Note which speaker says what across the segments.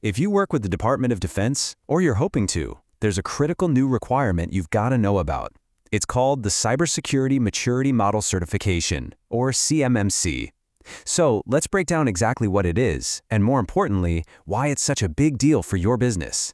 Speaker 1: If you work with the Department of Defense, or you're hoping to, there's a critical new requirement you've got to know about. It's called the Cybersecurity Maturity Model Certification, or CMMC. So let's break down exactly what it is, and more importantly, why it's such a big deal for your business.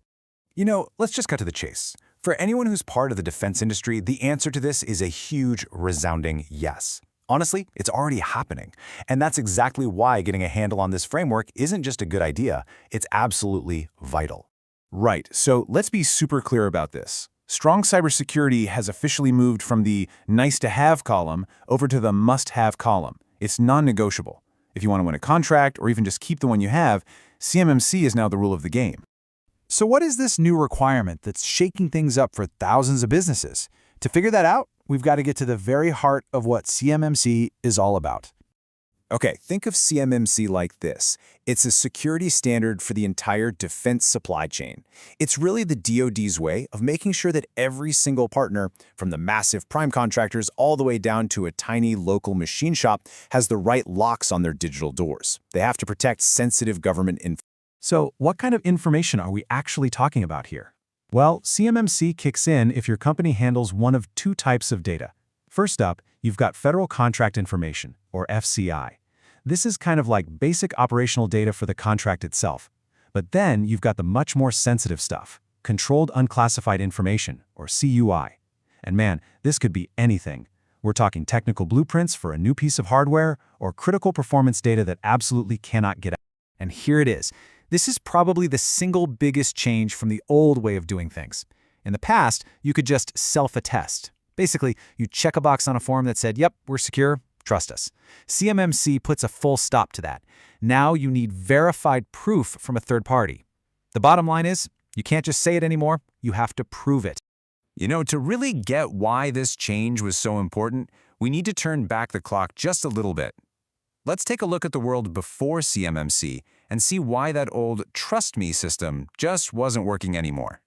Speaker 2: Let's just cut to the chase. For anyone who's part of the defense industry, the answer to this is a huge, resounding yes. Honestly, it's already happening. And that's exactly why getting a handle on this framework isn't just a good idea, it's absolutely vital. Right, so let's be super clear about this. Strong cybersecurity has officially moved from the nice-to-have column over to the must-have column. It's non-negotiable. If you want to win a contract or even just keep the one you have, CMMC is now the rule of the game. So what is this new requirement that's shaking things up for thousands of businesses? To figure that out, we've got to get to the very heart of what CMMC is all about. Okay, think of CMMC like this. It's a security standard for the entire defense supply chain. It's really the DoD's way of making sure that every single partner, from the massive prime contractors all the way down to a tiny local machine shop, has the right locks on their digital doors. They have to protect sensitive government information. So what kind of information are we actually talking about here? Well, CMMC kicks in if your company handles one of two types of data. First up, you've got federal contract information, or FCI. This is kind of like basic operational data for the contract itself. But then you've got the much more sensitive stuff, controlled unclassified information, or CUI. And man, this could be anything. We're talking technical blueprints for a new piece of hardware or critical performance data that absolutely cannot get out. And here it is. This is probably the single biggest change from the old way of doing things. In the past, you could just self-attest. Basically, you check a box on a form that said, yep, we're secure, trust us. CMMC puts a full stop to that. Now you need verified proof from a third party. The bottom line is, you can't just say it anymore, you have to prove it. To really get why this change was so important, we need to turn back the clock just a little bit. Let's take a look at the world before CMMC and see why that old "trust me" system just wasn't working anymore.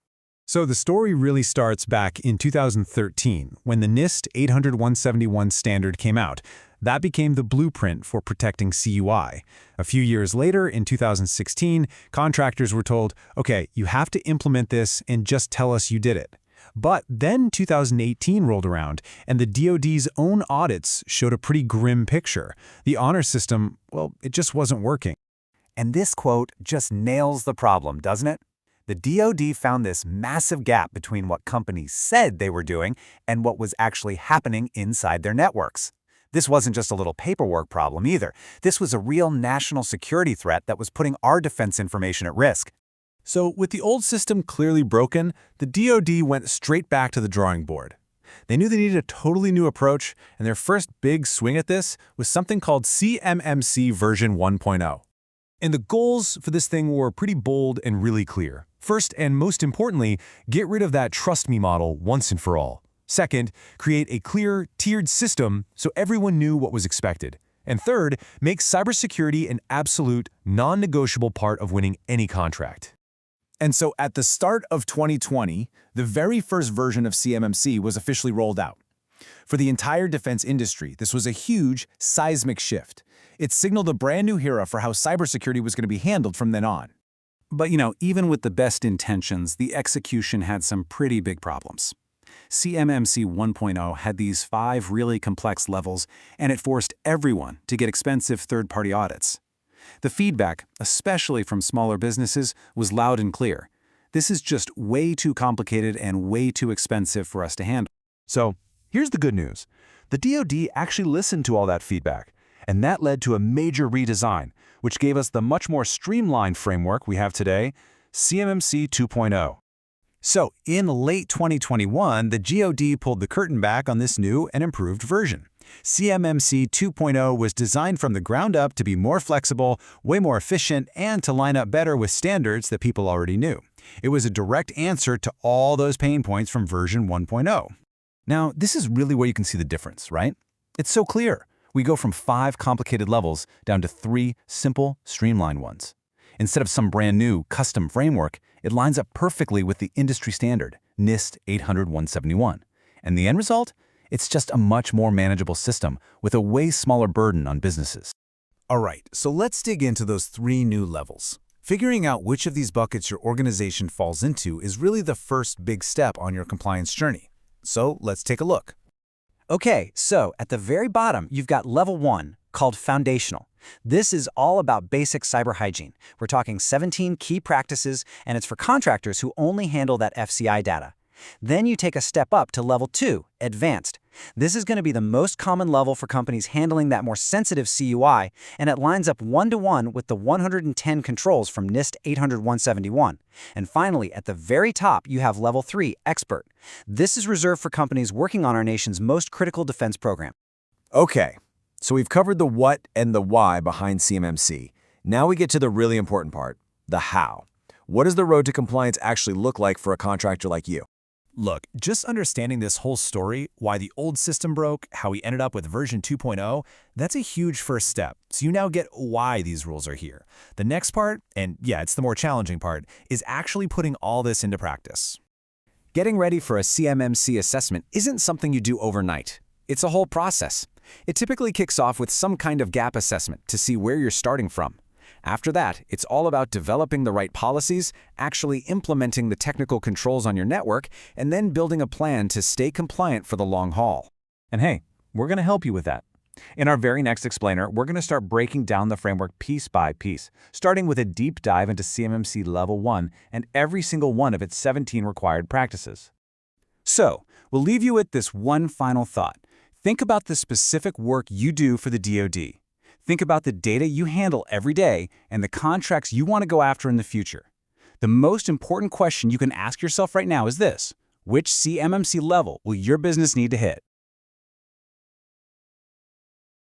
Speaker 2: So the story really starts back in 2013 when the NIST 800-171 standard came out. That became the blueprint for protecting CUI. A few years later, in 2016, contractors were told, okay, you have to implement this and just tell us you did it. But then 2018 rolled around, and the DoD's own audits showed a pretty grim picture. The honor system, well, it just wasn't working. And this quote just nails the problem, doesn't it? The DoD found this massive gap between what companies said they were doing and what was actually happening inside their networks. This wasn't just a little paperwork problem either. This was a real national security threat that was putting our defense information at risk. So with the old system clearly broken, the DoD went straight back to the drawing board. They knew they needed a totally new approach, and their first big swing at this was something called CMMC version 1.0. And the goals for this thing were pretty bold and really clear. First, and most importantly, get rid of that trust me model once and for all. Second, create a clear, tiered system so everyone knew what was expected. And third, make cybersecurity an absolute, non-negotiable part of winning any contract. And so at the start of 2020, the very first version of CMMC was officially rolled out. For the entire defense industry, this was a huge, seismic shift. It signaled a brand new era for how cybersecurity was going to be handled from then on. But even with the best intentions, the execution had some pretty big problems. CMMC 1.0 had these 5 really complex levels, and it forced everyone to get expensive third-party audits. The feedback, especially from smaller businesses, was loud and clear. This is just way too complicated and way too expensive for us to handle. So, here's the good news. The DoD actually listened to all that feedback, and that led to a major redesign, which gave us the much more streamlined framework we have today, CMMC 2.0. So, in late 2021, the DoD pulled the curtain back on this new and improved version. CMMC 2.0 was designed from the ground up to be more flexible, way more efficient, and to line up better with standards that people already knew. It was a direct answer to all those pain points from version 1.0. Now, this is really where you can see the difference, right? It's so clear. We go from 5 complicated levels down to 3 simple, streamlined ones. Instead of some brand new, custom framework, it lines up perfectly with the industry standard, NIST 800-171. And the end result? It's just a much more manageable system with a way smaller burden on businesses. All right, so let's dig into those 3 new levels. Figuring out which of these buckets your organization falls into is really the first big step on your compliance journey. So let's take a look.
Speaker 3: Okay, so at the very bottom, you've got Level 1, called Foundational. This is all about basic cyber hygiene. We're talking 17 key practices, and it's for contractors who only handle that FCI data. Then you take a step up to Level 2, Advanced. This is going to be the most common level for companies handling that more sensitive CUI, and it lines up one-to-one with the 110 controls from NIST 800-171. And finally, at the very top, you have Level 3, Expert. This is reserved for companies working on our nation's most critical defense program.
Speaker 4: Okay, so we've covered the what and the why behind CMMC. Now we get to the really important part, the how. What does the road to compliance actually look like for a contractor like you?
Speaker 2: Look, just understanding this whole story, why the old system broke, how we ended up with version 2.0, that's a huge first step. So you now get why these rules are here. The next part, and yeah, it's the more challenging part, is actually putting all this into practice.
Speaker 1: Getting ready for a CMMC assessment isn't something you do overnight. It's a whole process. It typically kicks off with some kind of gap assessment to see where you're starting from. After that, it's all about developing the right policies, actually implementing the technical controls on your network, and then building a plan to stay compliant for the long haul. And hey, we're going to help you with that. In our very next explainer, we're going to start breaking down the framework piece by piece, starting with a deep dive into CMMC Level 1 and every single one of its 17 required practices. So, we'll leave you with this one final thought. Think about the specific work you do for the DoD. Think about the data you handle every day and the contracts you want to go after in the future. The most important question you can ask yourself right now is this: which CMMC level will your business need to hit?